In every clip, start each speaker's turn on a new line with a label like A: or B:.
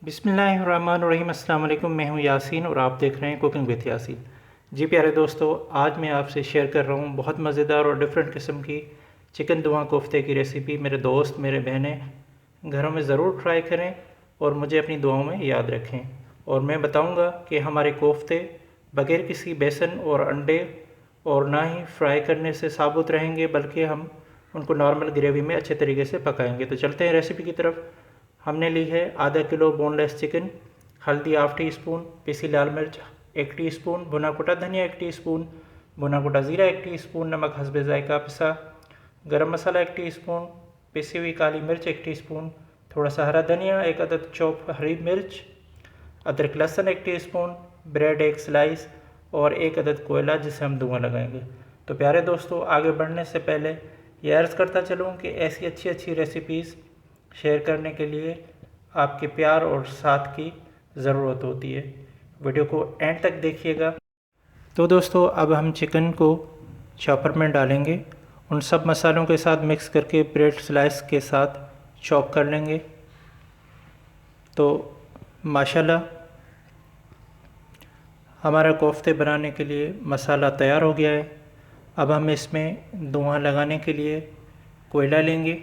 A: बिस्मिल्लाहिर्रहमानिर्रहीम। अस्सलाम वालेकुम। मैं हूं यासीन और आप देख रहे हैं कुकिंग विद यासीन। जी प्यारे दोस्तों, आज मैं आपसे शेयर कर रहा हूं बहुत मज़ेदार और डिफरेंट किस्म की चिकन दुआ कोफ्ते की रेसिपी। मेरे दोस्त, मेरे बहनें घरों में ज़रूर ट्राई करें और मुझे अपनी दुआओं में याद रखें। और मैं बताऊंगा कि हमारे कोफ्ते बग़ैर किसी बेसन और अंडे और ना ही फ्राई करने से साबुत रहेंगे, बल्कि हम उनको नॉर्मल ग्रेवी में अच्छे तरीके से पकाएंगे। तो चलते हैं रेसिपी की तरफ। हमने ली है आधा किलो बोनलेस चिकन, हल्दी हाफ टी स्पून, पिसी लाल मिर्च 1 टीस्पून, भुना कुटा धनिया 1 टीस्पून, भुना कुटा ज़ीरा 1 टीस्पून, नमक हस्बे जायका पिसा, गरम मसाला 1 टीस्पून, पिसी हुई काली मिर्च 1 टीस्पून, थोड़ा सा हरा धनिया, 1 अदद चॉप हरी मिर्च, अदरक लहसुन 1 टीस्पून, ब्रेड 1 स्लाइस और 1 अदद कोयला जिसे हम धुआं लगाएंगे। तो प्यारे दोस्तों, आगे बढ़ने से पहले ये अर्ज़ करता चलूँ कि ऐसी अच्छी अच्छी रेसिपीज़ शेयर करने के लिए आपके प्यार और साथ की ज़रूरत होती है। वीडियो को एंड तक देखिएगा। तो दोस्तों, अब हम चिकन को चॉपर में डालेंगे, उन सब मसालों के साथ मिक्स करके ब्रेड स्लाइस के साथ चॉप कर लेंगे। तो माशाल्लाह हमारा कोफ्ते बनाने के लिए मसाला तैयार हो गया है। अब हम इसमें धुआं लगाने के लिए कोयला लेंगे।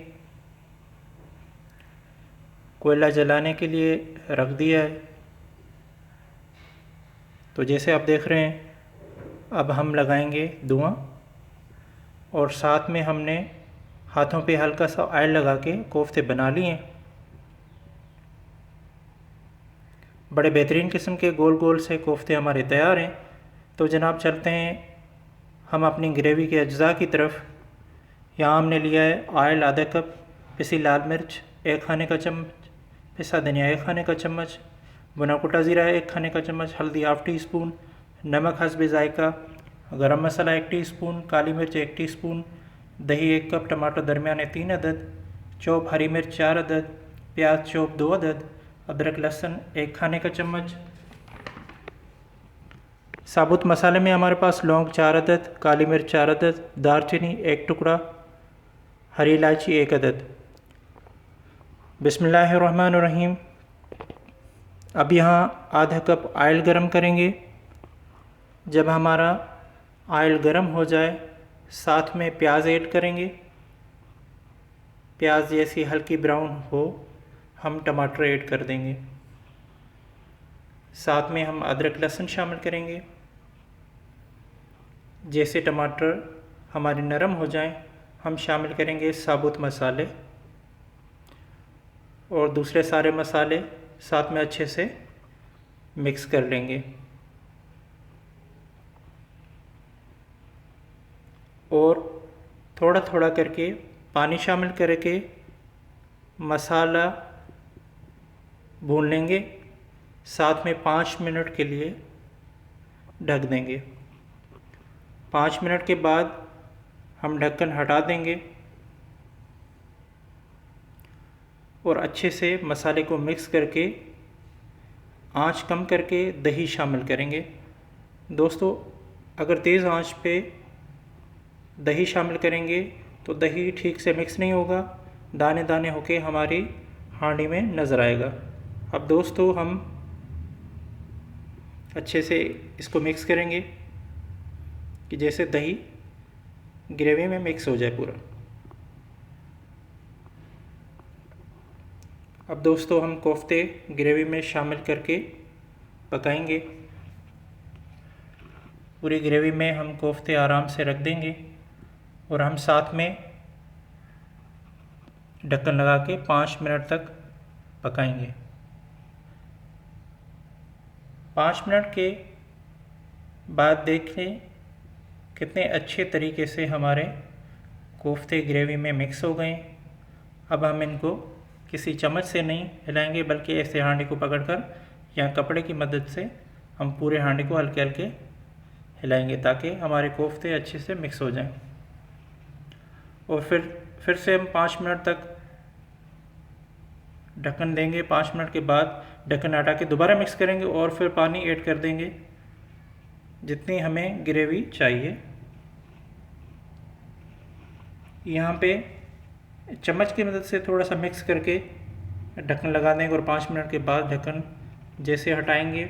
A: कोयला जलाने के लिए रख दिया है। तो जैसे आप देख रहे हैं, अब हम लगाएंगे धुआं और साथ में हमने हाथों पे हल्का सा ऑयल लगा के कोफ्ते बना लिए हैं। बड़े बेहतरीन किस्म के गोल गोल से कोफ्ते हमारे तैयार हैं। तो जनाब चलते हैं हम अपनी ग्रेवी के अज्जा की तरफ। यहाँ हमने लिया है ऑयल आधा कप, पिसी लाल मिर्च 1 खाने का चम्मच, पिसा धनिया 1 खाने का चम्मच, भुना कुटा ज़ीरा 1 खाने का चम्मच, हल्दी हाफ टी स्पून, नमक हस्बे जायका, गरम मसाला 1 टीस्पून, काली मिर्च 1 टीस्पून, दही 1 कप, टमाटर दरमियाने 3 अदद, चॉप हरी मिर्च 4 अदद, प्याज चॉप 2 अदद, अदरक लहसुन 1 खाने का चम्मच। साबुत मसाले में हमारे पास लौंग 4 अदद, काली मिर्च 4 अदद, दालचीनी 1 टुकड़ा, हरी इलायची 1 अदद। बिस्मिल्लाहिर्रहमानिर्रहीम। अब यहाँ आधा कप ऑयल गरम करेंगे। जब हमारा ऑयल गरम हो जाए, साथ में प्याज ऐड करेंगे। प्याज जैसी हल्की ब्राउन हो, हम टमाटर ऐड कर देंगे। साथ में हम अदरक लहसुन शामिल करेंगे। जैसे टमाटर हमारे नरम हो जाएं, हम शामिल करेंगे साबुत मसाले और दूसरे सारे मसाले साथ में अच्छे से मिक्स कर लेंगे। और थोड़ा थोड़ा करके पानी शामिल करके मसाला भून लेंगे। साथ में 5 मिनट के लिए ढक देंगे। 5 मिनट के बाद हम ढक्कन हटा देंगे और अच्छे से मसाले को मिक्स करके आंच कम करके दही शामिल करेंगे। दोस्तों, अगर तेज़ आंच पे दही शामिल करेंगे तो दही ठीक से मिक्स नहीं होगा, दाने दाने होके हमारी हांडी में नज़र आएगा। अब दोस्तों, हम अच्छे से इसको मिक्स करेंगे कि जैसे दही ग्रेवी में मिक्स हो जाए पूरा। अब दोस्तों, हम कोफ्ते ग्रेवी में शामिल करके पकाएंगे। पूरी ग्रेवी में हम कोफ्ते आराम से रख देंगे और हम साथ में ढक्कन लगा के 5 मिनट तक पकाएंगे। 5 मिनट के बाद देखें कितने अच्छे तरीके से हमारे कोफ्ते ग्रेवी में मिक्स हो गए। अब हम इनको किसी चम्मच से नहीं हिलाएंगे, बल्कि ऐसे हांडी को पकड़कर या कपड़े की मदद से हम पूरे हांडी को हल्के हल्के हिलाएंगे ताकि हमारे कोफ्ते अच्छे से मिक्स हो जाएं। और फिर से हम 5 मिनट तक ढक्कन देंगे। 5 मिनट के बाद ढक्कन हटा के दोबारा मिक्स करेंगे और फिर पानी ऐड कर देंगे जितनी हमें ग्रेवी चाहिए। यहाँ पे चम्मच की मदद से थोड़ा सा मिक्स करके ढक्कन लगा देंगे और 5 मिनट के बाद ढक्कन जैसे हटाएंगे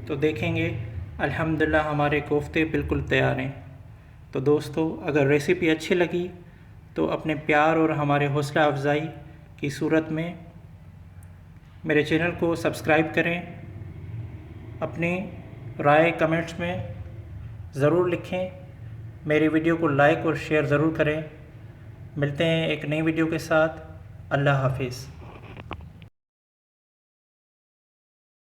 A: तो देखेंगे अल्हम्दुलिल्लाह हमारे कोफ्ते बिल्कुल तैयार हैं। तो दोस्तों, अगर रेसिपी अच्छी लगी तो अपने प्यार और हमारे हौसला अफजाई की सूरत में मेरे चैनल को सब्सक्राइब करें। अपनी राय कमेंट्स में ज़रूर लिखें। मेरी वीडियो को लाइक और शेयर ज़रूर करें। मिलते हैं एक नई वीडियो के साथ। अल्लाह हाफिज़।